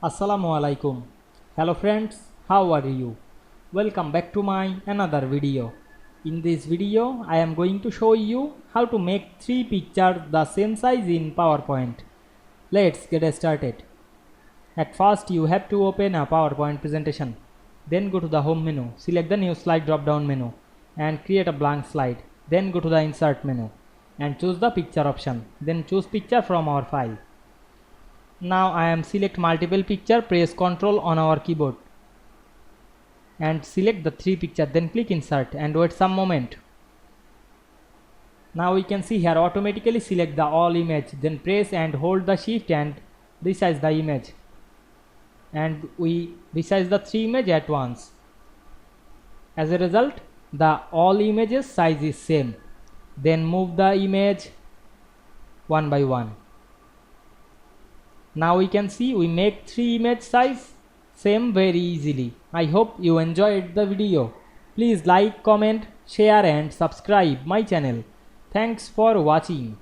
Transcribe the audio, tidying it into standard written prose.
Assalamu Walaikum. Hello friends, how are you? Welcome back to my another video. In this video, I am going to show you how to make 3 pictures the same size in PowerPoint. Let's get started. At first, you have to open a PowerPoint presentation. Then go to the home menu, select the new slide drop down menu and create a blank slide. Then go to the insert menu and choose the picture option. Then choose picture from our file. Now I am select multiple picture, press Ctrl on our keyboard and select the 3 picture, then click insert and wait some moment. Now we can see here automatically select the all image, then press and hold the shift and resize the image, and we resize the 3 image at once. As a result, the all images size is same. Then move the image one by one. Now we can see we make 3 image size same very easily. I hope you enjoyed the video. Please like, comment, share and subscribe my channel. Thanks for watching.